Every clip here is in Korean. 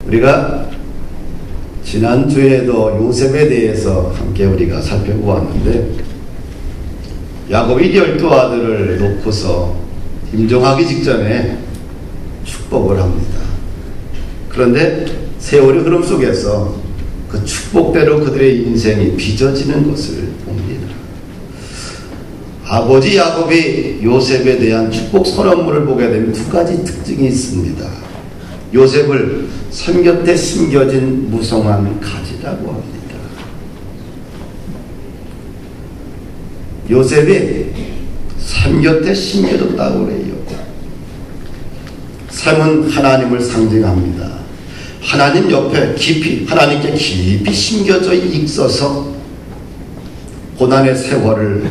우리가 지난주에도 요셉에 대해서 함께 우리가 살펴보았는데, 야곱이 12아들을 놓고서 임종하기 직전에 축복을 합니다. 그런데 세월의 흐름 속에서 그 축복대로 그들의 인생이 빚어지는 것을 봅니다. 아버지 야곱이 요셉에 대한 축복 선언문을 보게 되면 두 가지 특징이 있습니다. 요셉을 선 곁에 심겨진 무성한 가지라고 합니다. 요셉이 선 곁에 심겨졌다고 그래요. 샘은 하나님을 상징합니다. 하나님 옆에 깊이, 하나님께 깊이 심겨져 있어서 고난의 세월을,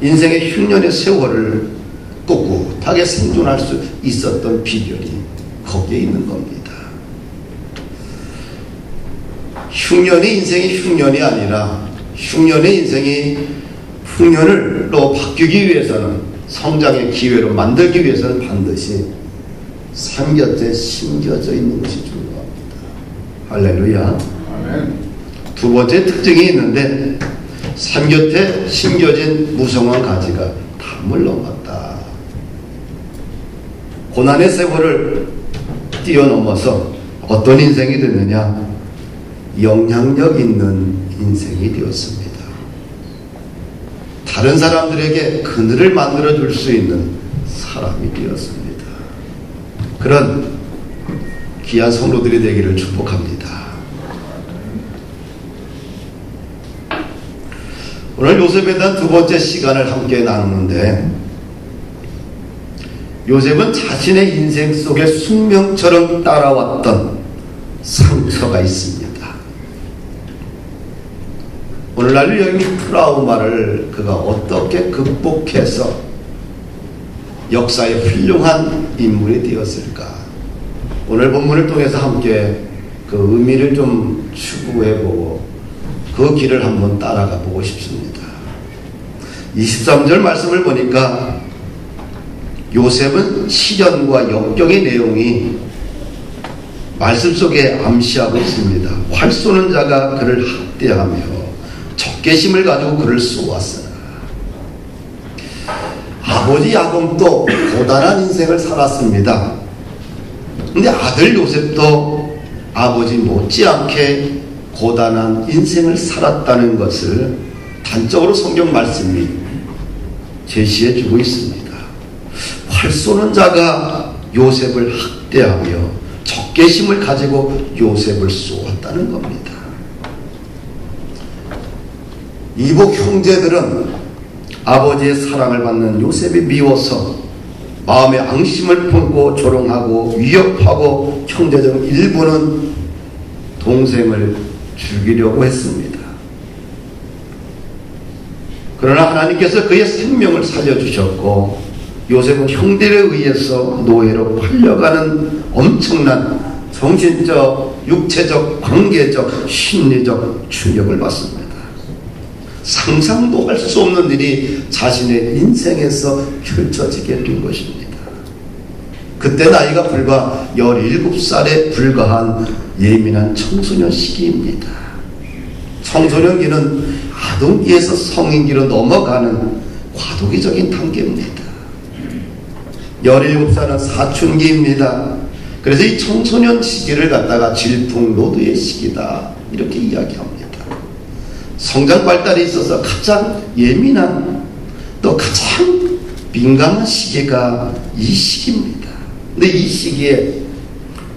인생의 흉년의 세월을 꿋꿋하게 생존할 수 있었던 비결이 거기에 있는 겁니다. 흉년이 인생이 흉년이 아니라 흉년의 인생이 흉년으로 바뀌기 위해서는, 성장의 기회로 만들기 위해서는 반드시 산 곁에 심겨져 있는 것이 중요합니다. 할렐루야. 아멘. 두 번째 특징이 있는데, 산 곁에 심겨진 무성한 가지가 담을 넘었다. 고난의 세월을 뛰어넘어서 어떤 인생이 됐느냐? 영향력 있는 인생이 되었습니다. 다른 사람들에게 그늘을 만들어줄 수 있는 사람이 되었습니다. 그런 귀한 성도들이 되기를 축복합니다. 오늘 요셉에 대한 두 번째 시간을 함께 나누는데, 요셉은 자신의 인생 속에 숙명처럼 따라왔던 상처가 있습니다. 오늘날 여기 트라우마를 그가 어떻게 극복해서 역사의 훌륭한 인물이 되었을까? 오늘 본문을 통해서 함께 그 의미를 좀 추구해보고 그 길을 한번 따라가 보고 싶습니다. 23절 말씀을 보니까 요셉은 시련과 역경의 내용이 말씀 속에 암시하고 있습니다. 활 쏘는 자가 그를 학대하며 적개심을 가지고 그를 쏘았으나, 아버지 야곱도 고단한 인생을 살았습니다. 근데 아들 요셉도 아버지 못지않게 고단한 인생을 살았다는 것을 단적으로 성경 말씀이 제시해 주고 있습니다. 활 쏘는 자가 요셉을 학대하며 적개심을 가지고 요셉을 쏘았다는 겁니다. 이복 형제들은 아버지의 사랑을 받는 요셉이 미워서 마음에 앙심을 품고 조롱하고 위협하고 형제중 일부는 동생을 죽이려고 했습니다. 그러나 하나님께서 그의 생명을 살려주셨고, 요셉은 형들에 의해서 노예로 팔려가는 엄청난 정신적, 육체적, 관계적, 심리적 충격을 받습니다. 상상도 할 수 없는 일이 자신의 인생에서 펼쳐지게 된 것입니다. 그때 나이가 불과 17살에 불과한 예민한 청소년 시기입니다. 청소년기는 아동기에서 성인기로 넘어가는 과도기적인 단계입니다. 17살은 사춘기입니다. 그래서 이 청소년 시기를 갖다가 질풍노도의 시기다, 이렇게 이야기합니다. 성장 발달에 있어서 가장 예민한, 또 가장 민감한 시기가 이 시기입니다. 근데 이 시기에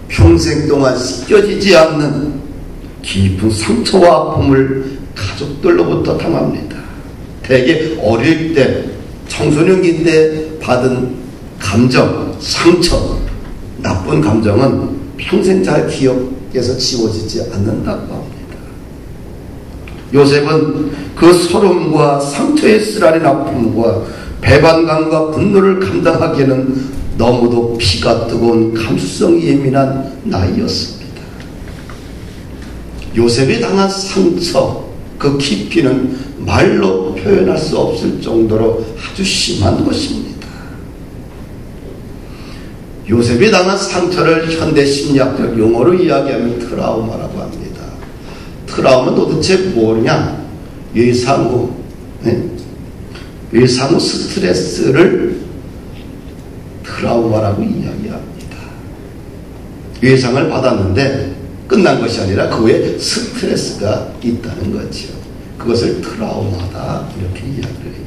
평생 동안 씻겨지지 않는 깊은 상처와 아픔을 가족들로부터 당합니다. 대개 어릴 때, 청소년기 때 받은 감정, 상처, 나쁜 감정은 평생 잘 기억에서 지워지지 않는다고 합니다. 요셉은 그 소름과 상처에 쓰라린 아픔과 배반감과 분노를 감당하기에는 너무도 피가 뜨거운 감수성이 예민한 나이였습니다. 요셉이 당한 상처, 그 깊이는 말로 표현할 수 없을 정도로 아주 심한 것입니다. 요셉이 당한 상처를 현대 심리학적 용어로 이야기하면 트라우마라고 합니다. 트라우마는 도대체 뭐냐? 외상후 스트레스를 트라우마라고 이야기합니다. 외상을 받았는데 끝난 것이 아니라 그 후에 스트레스가 있다는 거죠. 그것을 트라우마다 이렇게 이야기를 해요.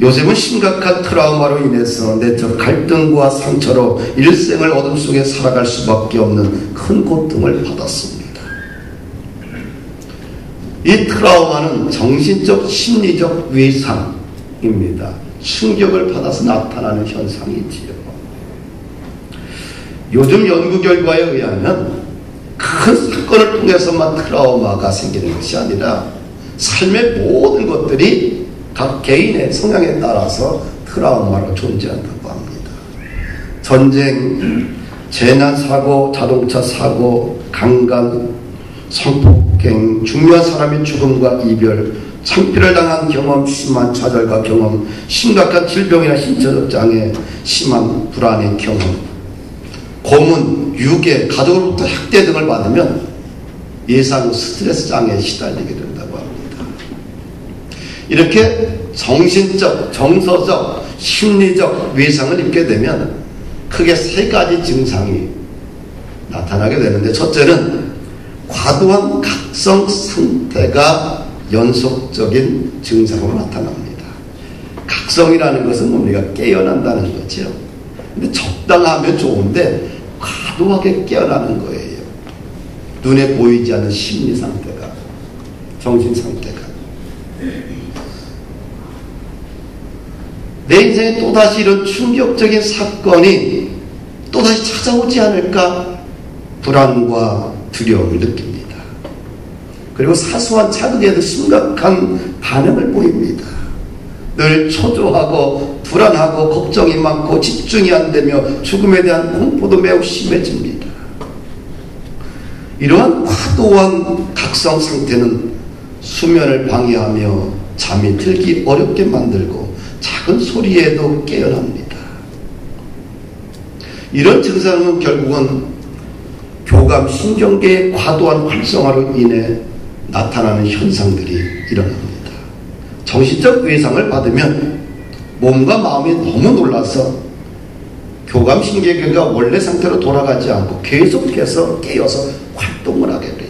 요셉은 심각한 트라우마로 인해서 내적 갈등과 상처로 일생을 어둠 속에 살아갈 수밖에 없는 큰 고통을 받았습니다. 이 트라우마는 정신적, 심리적 외상입니다. 충격을 받아서 나타나는 현상이지요. 요즘 연구 결과에 의하면 큰 사건을 통해서만 트라우마가 생기는 것이 아니라 삶의 모든 것들이 각 개인의 성향에 따라서 트라우마로 존재한다고 합니다. 전쟁, 재난사고, 자동차 사고, 강간, 성폭행, 중요한 사람의 죽음과 이별, 창피를 당한 경험, 심한 좌절과 경험, 심각한 질병이나 신체적 장애, 심한 불안의 경험, 고문, 유괴, 가족으로부터 학대 등을 받으면 예상 스트레스 장애에 시달리게 된다고 합니다. 이렇게 정신적, 정서적, 심리적 외상을 입게 되면 크게 세 가지 증상이 나타나게 되는데, 첫째는 과도한 각성 상태가 연속적인 증상으로 나타납니다. 각성이라는 것은 뭡니까? 깨어난다는 거죠. 근데 적당하면 좋은데 과도하게 깨어나는 거예요. 눈에 보이지 않는 심리 상태가, 정신 상태가. 내 인생에 또다시 이런 충격적인 사건이 또다시 찾아오지 않을까 불안과 두려움을 느낍니다. 그리고 사소한 자극에도 심각한 반응을 보입니다. 늘 초조하고 불안하고 걱정이 많고 집중이 안 되며 죽음에 대한 공포도 매우 심해집니다. 이러한 과도한 각성 상태는 수면을 방해하며 잠이 들기 어렵게 만들고 작은 소리에도 깨어납니다. 이런 증상은 결국은 교감 신경계의 과도한 활성화로 인해 나타나는 현상들이 일어납니다. 정신적 외상을 받으면 몸과 마음이 너무 놀라서 교감 신경계가 원래 상태로 돌아가지 않고 계속해서 깨어서 활동을 하게 돼요.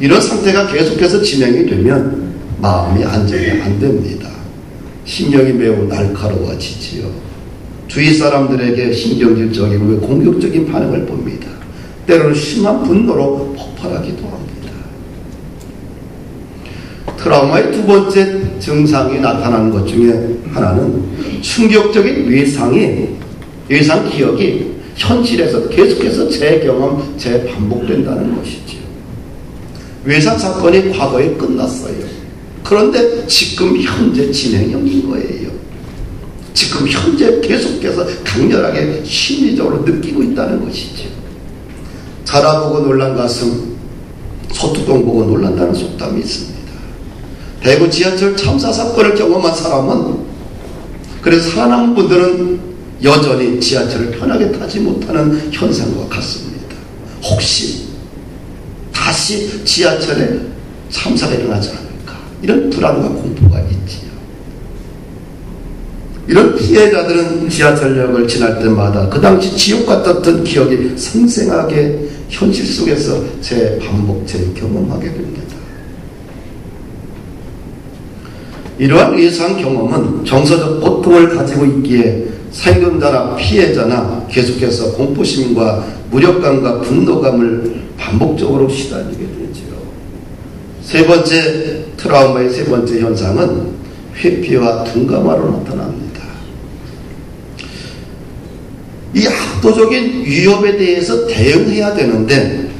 이런 상태가 계속해서 진행이 되면 마음이 안정이 안 됩니다. 신경이 매우 날카로워지지요. 주위 사람들에게 신경질적이고 공격적인 반응을 봅니다. 때로는 심한 분노로 폭발하기도 합니다. 트라우마의 두 번째 증상이 나타나는 것 중에 하나는 충격적인 외상 기억이 현실에서 계속해서 재경험, 재반복된다는 것이죠. 외상 사건이 과거에 끝났어요. 그런데 지금 현재 진행형인 거예요. 지금 현재 계속해서 강렬하게 심리적으로 느끼고 있다는 것이죠. 자라보고 놀란 가슴, 소뚜껑 보고 놀란다는 속담이 있습니다. 대구 지하철 참사 사건을 경험한 사람은, 그래서 살아남은 분들은 여전히 지하철을 편하게 타지 못하는 현상과 같습니다. 혹시 다시 지하철에 참사가 일어나지 않을까, 이런 불안과 공포가 있지요. 이런 피해자들은 지하철역을 지날 때마다 그 당시 지옥 같았던 기억이 생생하게 현실 속에서 재반복, 재경험하게 됩니다. 이러한 예상 경험은 정서적 고통을 가지고 있기에 생존자나 피해자나 계속해서 공포심과 무력감과 분노감을 반복적으로 시달리게 되죠. 세 번째, 트라우마의 세 번째 현상은 회피와 둔감화로 나타납니다. 이 압도적인 위협에 대해서 대응해야 되는데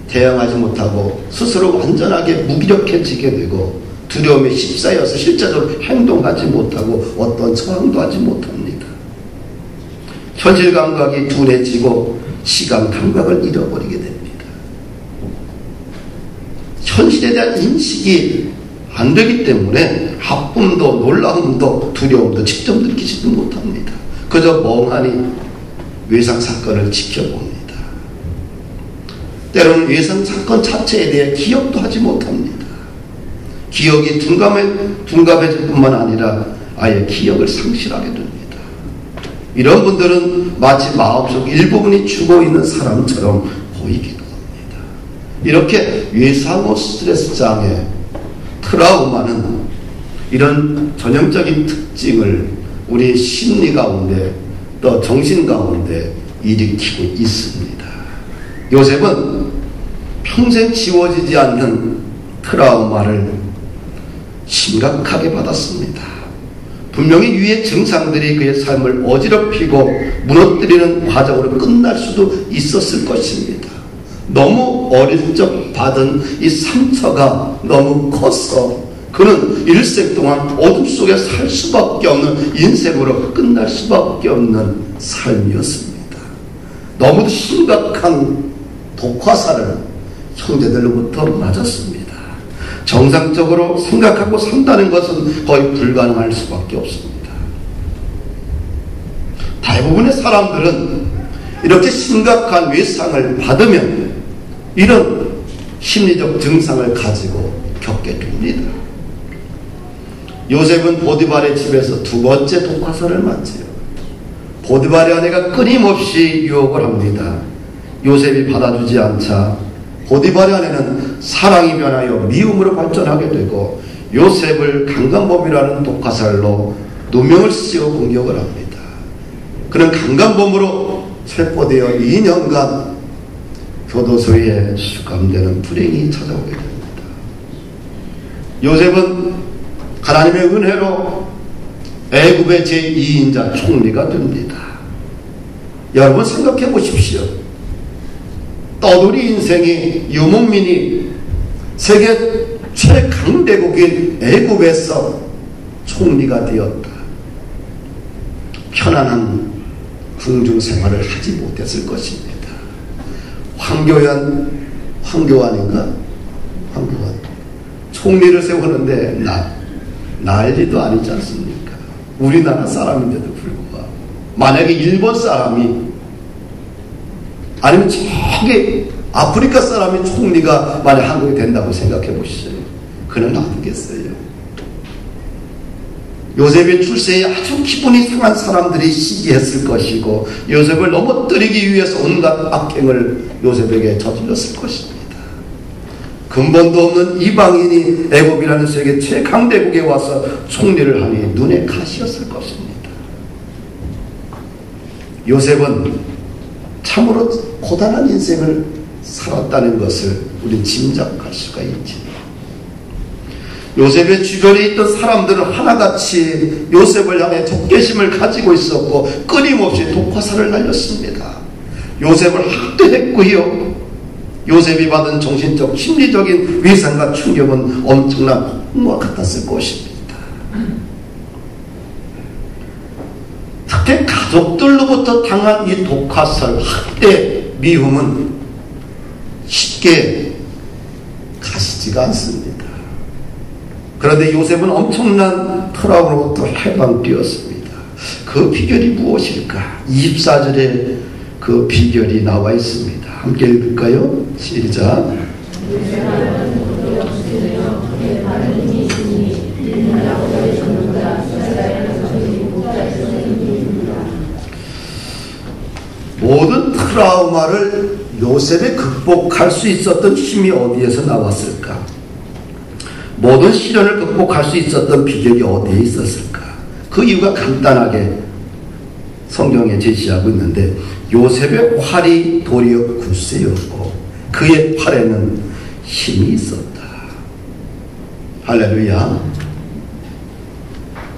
대응하지 못하고 스스로 완전하게 무기력해지게 되고 두려움에 휩싸여서 실제적으로 행동하지 못하고 어떤 저항도 하지 못합니다. 현실 감각이 둔해지고 시간 감각을 잃어버리게 됩니다. 현실에 대한 인식이 안 되기 때문에 아픔도 놀라움도 두려움도 직접 느끼지도 못합니다. 그저 멍하니 외상사건을 지켜봅니다. 때로는 외상사건 자체에 대해 기억도 하지 못합니다. 기억이 둔감해질 뿐만 아니라 아예 기억을 상실하게 됩니다. 이런 분들은 마치 마음속 일부분이 죽어있는 사람처럼 보이기도 합니다. 이렇게 외상후 스트레스 장애, 트라우마는 이런 전형적인 특징을 우리 심리 가운데 또 정신 가운데 일으키고 있습니다. 요셉은 평생 지워지지 않는 트라우마를 심각하게 받았습니다. 분명히 위의 증상들이 그의 삶을 어지럽히고 무너뜨리는 과정으로 끝날 수도 있었을 것입니다. 너무 어릴 적 받은 이 상처가 너무 커서 그는 일생 동안 어둠 속에 살 수밖에 없는 인생으로 끝날 수밖에 없는 삶이었습니다. 너무도 심각한 독화살을 형제들로부터 맞았습니다. 정상적으로 생각하고 산다는 것은 거의 불가능할 수밖에 없습니다. 대부분의 사람들은 이렇게 심각한 외상을 받으면 이런 심리적 증상을 가지고 겪게 됩니다. 요셉은 보디발의 집에서 두 번째 독화살을 맞지요. 보디발의 아내가 끊임없이 유혹을 합니다. 요셉이 받아주지 않자 보디발의 아내는 사랑이 변하여 미움으로 발전하게 되고 요셉을 강간범이라는 독화살로 누명을 씌워 공격을 합니다. 그는 강간범으로 체포되어 2년간 교도소에 수감되는 불행이 찾아오게 됩니다. 요셉은 하나님의 은혜로 애굽의 제2인자 총리가 됩니다. 여러분 생각해 보십시오. 떠돌이 인생이 유목민이 세계 최강대국인 애굽에서 총리가 되었다. 편안한 궁중 생활을 하지 못했을 것입니다. 황교안인가? 황교안 총리를 세우는데 난리도 아니지 않습니까? 우리나라 사람인데도 불구하고 만약에 일본 사람이 아니면 저기 아프리카 사람이 총리가 만약 한국에 된다고 생각해 보시죠. 그는 아프겠어요. 요셉의 출세에 아주 기분이 상한 사람들이 시기했을 것이고 요셉을 넘어뜨리기 위해서 온갖 악행을 요셉에게 저질렀을 것입니다. 근본도 없는 이방인이 애굽이라는 세계 최강대국에 와서 총리를 하니 눈에 가시였을 것입니다. 요셉은 참으로 고단한 인생을 살았다는 것을 우리는 짐작할 수가 있지. 요셉의 주변에 있던 사람들은 하나같이 요셉을 향해 적개심을 가지고 있었고 끊임없이 독화살을 날렸습니다. 요셉을 학대했고요. 요셉이 받은 정신적 심리적인 위상과 충격은 엄청난 폭풍과 같았을 것입니다. 특히 가족들로부터 당한 이 독화살, 학대, 미움은 쉽게 가시지가 않습니다. 그런데 요셉은 엄청난 트라우마로부터 해방되었습니다. 그 비결이 무엇일까? 24절에 그 비결이 나와 있습니다. 함께 읽을까요? 시작. 모든 트라우마를 요셉이 극복할 수 있었던 힘이 어디에서 나왔을까? 모든 시련을 극복할 수 있었던 비결이 어디에 있었을까? 그 이유가 간단하게 성경에 제시하고 있는데 요셉의 활이 도리어 굳세였고 그의 팔에는 힘이 있었다. 할렐루야.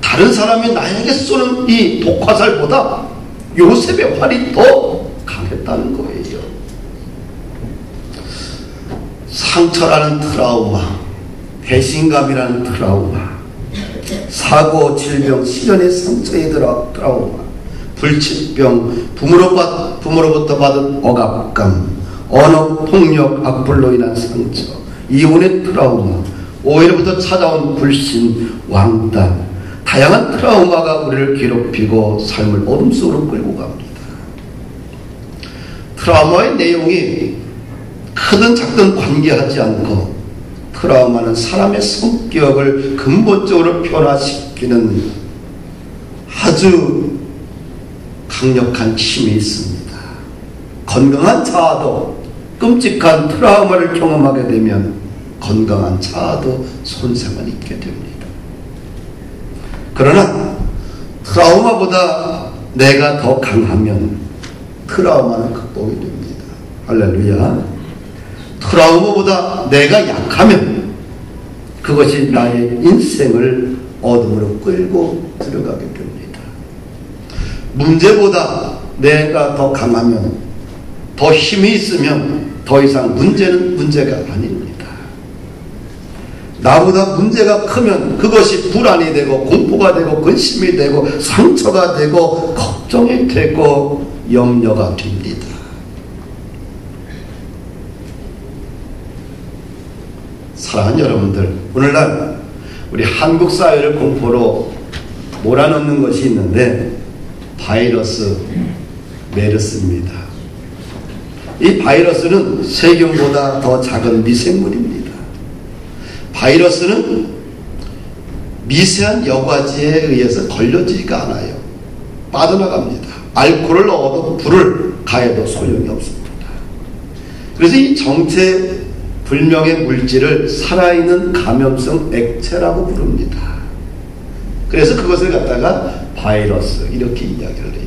다른 사람이 나에게 쏘는 이 독화살보다 요셉의 활이 더 강했다는 거예요. 상처라는 트라우마, 배신감이라는 트라우마, 사고, 질병, 시련의 상처에 들어 트라우마, 불치병, 부모로부터 받은 억압감, 언어, 폭력, 악플로 인한 상처, 이혼의 트라우마, 오히려부터 찾아온 불신, 왕따, 다양한 트라우마가 우리를 괴롭히고 삶을 어둠 속으로 끌고 갑니다. 트라우마의 내용이 크든 작든 관계하지 않고 트라우마는 사람의 성격을 근본적으로 변화시키는 아주 강력한 힘이 있습니다. 건강한 자아도 끔찍한 트라우마를 경험하게 되면 건강한 자아도 손상을 입게 됩니다. 그러나 트라우마보다 내가 더 강하면 트라우마는 극복이 됩니다. 할렐루야. 트라우마보다 내가 약하면 그것이 나의 인생을 어둠으로 끌고 들어가게 됩니다. 문제보다 내가 더 강하면, 더 힘이 있으면 더 이상 문제는 문제가 아닙니다. 나보다 문제가 크면 그것이 불안이 되고 공포가 되고 근심이 되고 상처가 되고 걱정이 되고 염려가 됩니다. 사랑하는 여러분들, 오늘날 우리 한국 사회를 공포로 몰아넣는 것이 있는데 바이러스 메르스입니다. 이 바이러스는 세균보다 더 작은 미생물입니다. 바이러스는 미세한 여과지에 의해서 걸려지지가 않아요. 빠져나갑니다. 알코올을 넣어도 불을 가해도 소용이 없습니다. 그래서 이 정체불명의 물질을 살아있는 감염성 액체라고 부릅니다. 그래서 그것을 갖다가 바이러스 이렇게 이야기를 해요.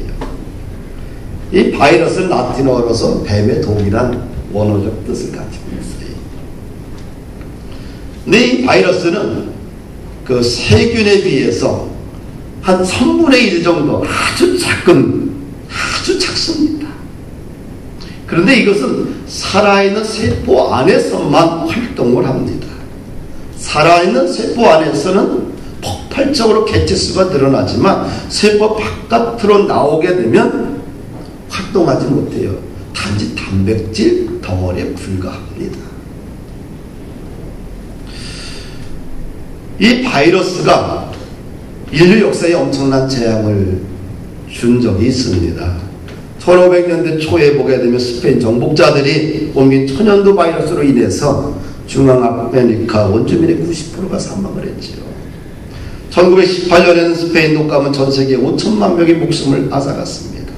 이 바이러스는 라틴어로서 뱀의 독이란 원어적 뜻을 가지고 있어요. 근데 이 바이러스는 그 세균에 비해서 한 3분의 1 정도 아주 작습니다. 그런데 이것은 살아있는 세포 안에서만 활동을 합니다. 살아있는 세포 안에서는 폭발적으로 개체수가 늘어나지만 세포 바깥으로 나오게 되면 활동하지 못해요. 단지 단백질 덩어리에 불과합니다. 이 바이러스가 인류 역사에 엄청난 재앙을 준 적이 있습니다. 1500년대 초에 보게 되면 스페인 정복자들이 옮긴 천연두 바이러스로 인해서 중앙아메리카 원주민의 90%가 사망을 했지요. 1918년에는 스페인 독감은 전 세계 5천만 명의 목숨을 앗아갔습니다.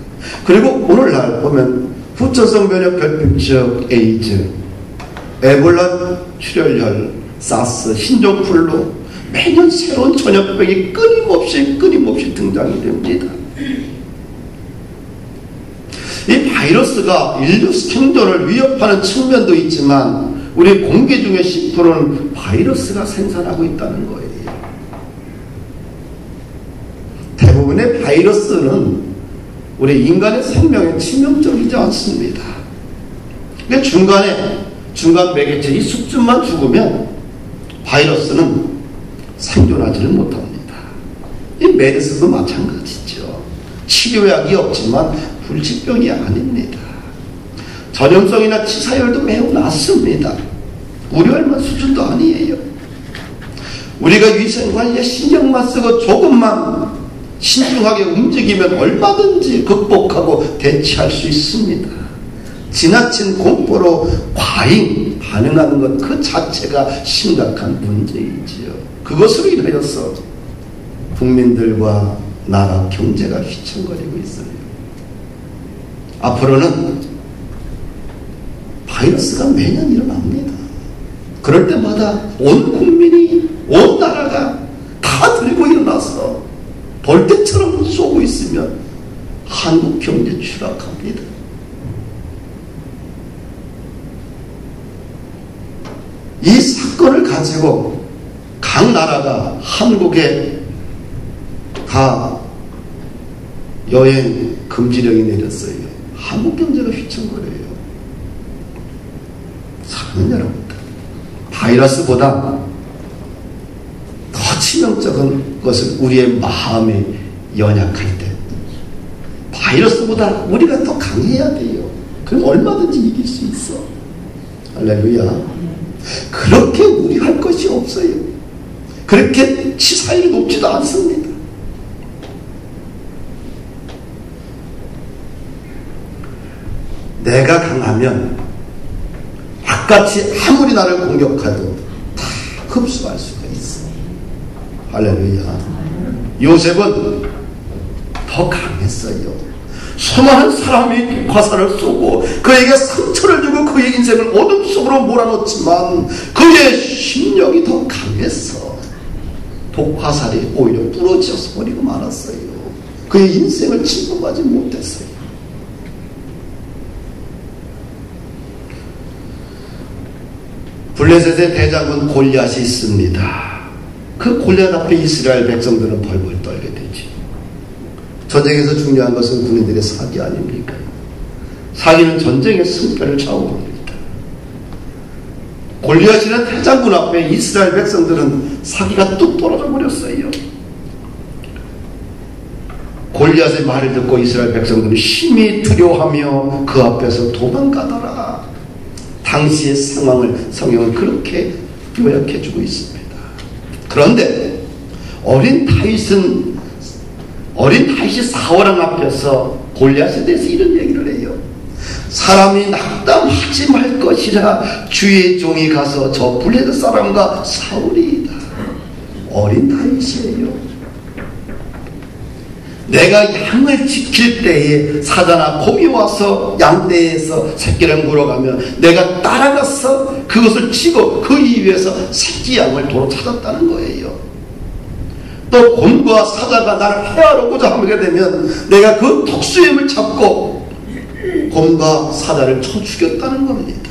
그리고 오늘날 보면 후천성 면역 결핍증, 에이즈, 에볼라 출혈혈, 사스, 신종플루, 매년 새로운 전염병이 끊임없이 등장이 됩니다. 이 바이러스가 인류 생존을 위협하는 측면도 있지만 우리 공기 중에 10%는 바이러스가 생산하고 있다는 거예요. 대부분의 바이러스는 우리 인간의 생명에 치명적이지 않습니다. 근데 중간 매개체 이 숙주만 죽으면 바이러스는 생존하지를 못합니다. 이 메르스도 마찬가지죠. 치료약이 없지만 불치병이 아닙니다. 전염성이나 치사율도 매우 낮습니다. 우려할 만한 수준도 아니에요. 우리가 위생관리에 신경만 쓰고 조금만 신중하게 움직이면 얼마든지 극복하고 대처할 수 있습니다. 지나친 공포로 과잉 반응하는 것 그 자체가 심각한 문제이지요. 그것으로 인하여서 국민들과 나라 경제가 휘청거리고 있어요. 앞으로는 바이러스가 매년 일어납니다. 그럴 때마다 온 국민이, 온 나라가 다 들고 일어나서 벌떼처럼 쏘고 있으면 한국 경제 추락합니다. 이 사건을 가지고 각 나라가 한국에 다 여행 금지령이 내렸어요. 한국 경제가 휘청거려요. 사랑하는 여러분들, 바이러스보다 더 치명적인 것은 우리의 마음이 연약할 때, 바이러스보다 우리가 더 강해야 돼요. 그럼 얼마든지 이길 수 있어. 할렐루야. 그렇게 무리할 것이 없어요. 그렇게 치사율이 높지도 않습니다. 내가 강하면 바깥이 아무리 나를 공격해도 다 흡수할 수가 있어. 할렐루야. 요셉은 더 강했어요. 수많은 사람이 화살을 쏘고 그에게 상처를 주고 그의 인생을 어둠 속으로 몰아넣지만 그의 심령이 더 강했어. 독화살이 오히려 부러져서 버리고 말았어요. 그의 인생을 침범하지 못했어요. 블레셋의 대장군 골리앗이 있습니다. 그 골리앗 앞에 이스라엘 백성들은 벌벌 떨게 되지. 전쟁에서 중요한 것은 군인들의 사기 아닙니까? 사기는 전쟁의 승패를 좌우합니다. 골리앗이라는 대장군 앞에 이스라엘 백성들은 사기가 뚝 떨어져 버렸어요. 골리앗의 말을 듣고 이스라엘 백성들은 심히 두려워하며 그 앞에서 도망가더라. 당시의 상황을 성경은 그렇게 요약해주고 있습니다. 그런데 어린 다윗이 사울왕 앞에서 골리앗에 대해서 이런 얘기를 해요. 사람이 낙담하지 말 것이라 주의 종이 가서 저 블레셋 사람과 싸우리이다. 어린 다윗이에요. 내가 양을 지킬 때에 사자나 곰이 와서 양떼에서 새끼를 물어가면 내가 따라가서 그것을 치고 그 이위에서 새끼 양을 도로 찾았다는 거예요. 또 곰과 사자가 나를 해하려고자 하게 되면 내가 그 독수염을 잡고 곰과 사자를 쳐 죽였다는 겁니다.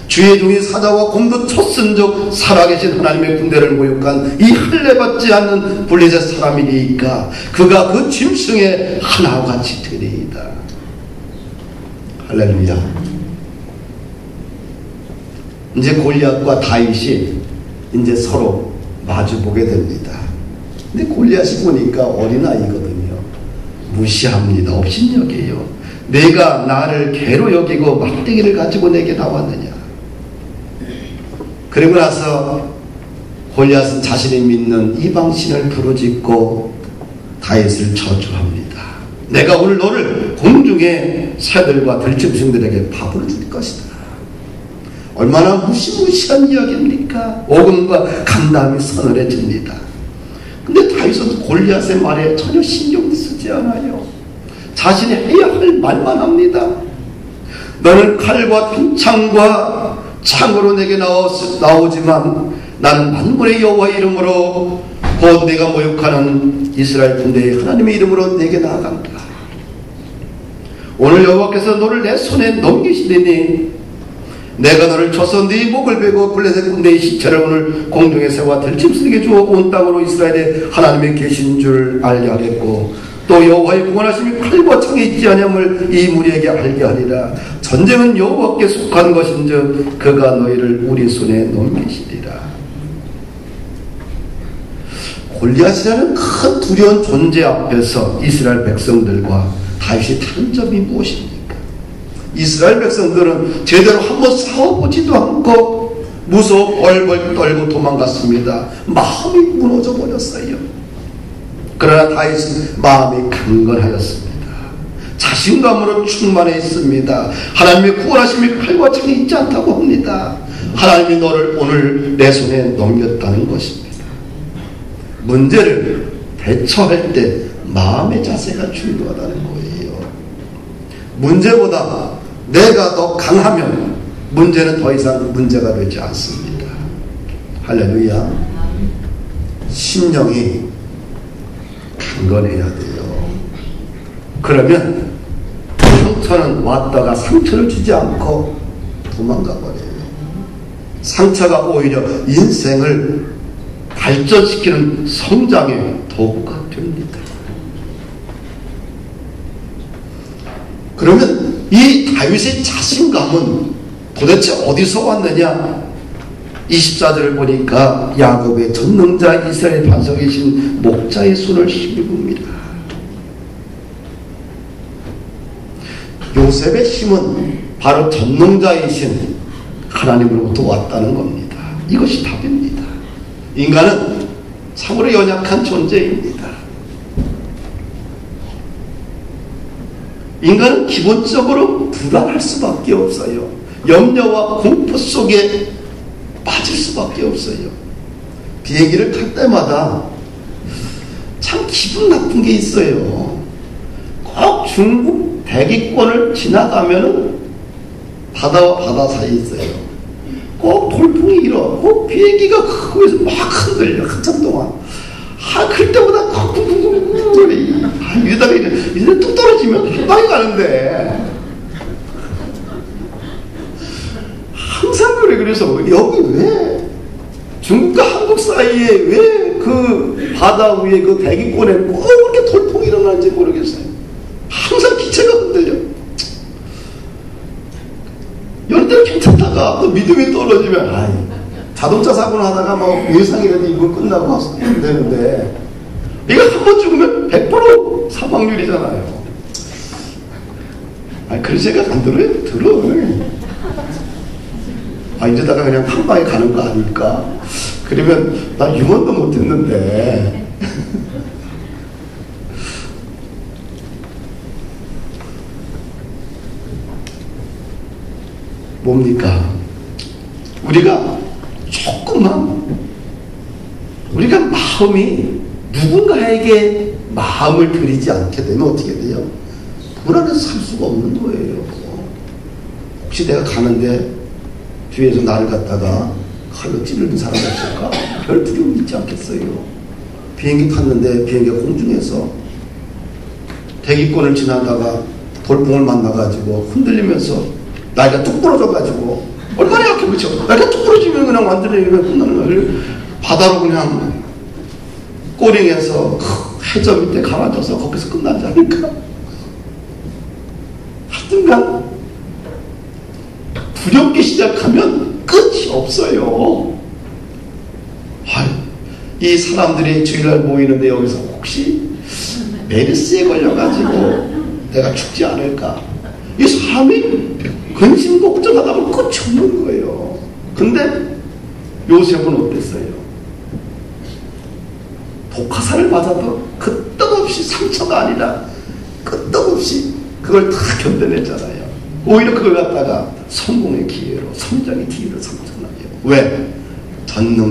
주의 종이 사자와 곰도 쳤은즉 살아계신 하나님의 군대를 모욕한 이 할례받지 않는 블레셋 사람이니까 그가 그 짐승의 하나와 같이 되리이다. 할렐루야. 이제 골리앗과 다윗이 이제 서로 마주보게 됩니다. 근데 골리앗이 보니까 어린아이거든요. 무시합니다. 업신여겨요. 내가 나를 개로 여기고 막대기를 가지고 내게 나왔느냐. 그리고 나서 골리앗은 자신이 믿는 이방신을 부르짖고 다윗을 저주합니다. 내가 오늘 너를 공중의 새들과 들짐승들에게 밥을 줄 것이다. 얼마나 무시무시한 이야기입니까? 오금과 간담이 서늘해집니다. 근데 다윗은 골리앗의 말에 전혀 신경도 쓰지 않아요. 자신이 해야 할 말만 합니다. 너는 칼과 탄창과 창으로 내게 나오지만 나는 만군의 여호와의 이름으로 곧 내가 모욕하는 이스라엘 군대의 하나님의 이름으로 내게 나아간다. 오늘 여호와께서 너를 내 손에 넘기시리니 내가 너를 쳐서 네 목을 베고 블레셋 군대의 시체를 오늘 공중에 새와 들짐승에게 주어 온 땅으로 이스라엘의 하나님이 계신 줄 알게 하겠고 또 여호와의 구원하심이 칼과 창에 있지 아니함을 이 무리에게 알게 하리라. 전쟁은 여호와께 속한 것인즉 그가 너희를 우리 손에 넘기시리라. 골리앗이라는 큰 두려운 존재 앞에서 이스라엘 백성들과 다윗이 다른 점이 무엇입니까? 이스라엘 백성들은 제대로 한번 싸워보지도 않고 무서워 벌벌 떨고 도망갔습니다. 마음이 무너져 버렸어요. 그러나 다윗은 마음이 강건하였습니다. 자신감으로 충만해 있습니다. 하나님의 구원하심이 칼과 창에 있지 않다고 합니다. 하나님이 너를 오늘 내 손에 넘겼다는 것입니다. 문제를 대처할 때 마음의 자세가 중요하다는 거예요. 문제보다 내가 더 강하면 문제는 더 이상 문제가 되지 않습니다. 할렐루야. 심령이 강건해야 돼요. 그러면 상처는 왔다가 상처를 주지 않고 도망가 버려요. 상처가 오히려 인생을 발전시키는 성장의 도구가 됩니다. 그러면 이 다윗의 자신감은 도대체 어디서 왔느냐? 24절을 보니까 야곱의 전능자 이스라엘 반석에 계신 목자의 손을 힘입습니다. 요셉의 힘은 바로 전능자이신 하나님으로부터 왔다는 겁니다. 이것이 답입니다. 인간은 참으로 연약한 존재입니다. 인간은 기본적으로 불안할 수밖에 없어요. 염려와 공포 속에 빠질 수밖에 없어요. 비행기를 탈 때마다 참 기분 나쁜 게 있어요. 꼭 중국 대기권을 지나가면은 바다와 바다 사이에 있어요. 꼭 돌풍이 일어. 꼭 비행기가 거기서 막 흔들려. 한참 동안. 그럴 때마다 이러다가 이제 뚝 떨어지면 금방이 가는데. 항상 그래. 그래서 여기 왜 중국과 한국 사이에 왜 그 바다 위에 그 대기권에 꼭 이렇게 돌풍이 일어나는지 모르겠어요. 항상 기체가 흔들려. 이럴 때는 괜찮다가 또 믿음이 떨어지면 자동차 사고를 하다가 뭐 외상이라도 이거 끝나고 하면 되는데 이거 한 번 죽으면 100% 사망률이잖아요. 그런 생각 안 들어요? 들어. 이러다가 그냥 한 방에 가는 거 아닐까? 그러면 나 유언도 못했는데. 뭡니까? 우리가 조금만 우리가 마음이 누군가에게 마음을 들이지 않게 되면 어떻게 돼요? 불안해서 살 수가 없는 거예요. 혹시 내가 가는데 뒤에서 나를 갖다가 칼로 찌르는 사람 없을까? 별 두려움 있지 않겠어요? 비행기 탔는데 비행기가 공중에서 대기권을 지나다가 돌풍을 만나가지고 흔들리면서 날개가 뚝 부러져가지고 얼마나 약해. 그렇죠? 날개가 뚝 부러지면 그냥 완전히 끝나는 거예요. 바다로 그냥 꼬링해서 해저 밑에 가라져서 거기서 끝나지 않을까? 하여튼간 두렵게 시작하면 끝이 없어요. 이 사람들이 주일날 모이는데 여기서 혹시 메르스에 걸려가지고 내가 죽지 않을까? 이 사람이 근심 걱정하다 보면 끝이 없는 거예요. 근데 요셉은 어땠어요? 독화살을 맞아도 끄떡없이 상처가 아니라 끄떡없이 그걸 다 견뎌냈잖아요. 오히려 그걸 갖다가 성공의 기회로, 성장의 기회로 삼잖아요. 왜? 전능자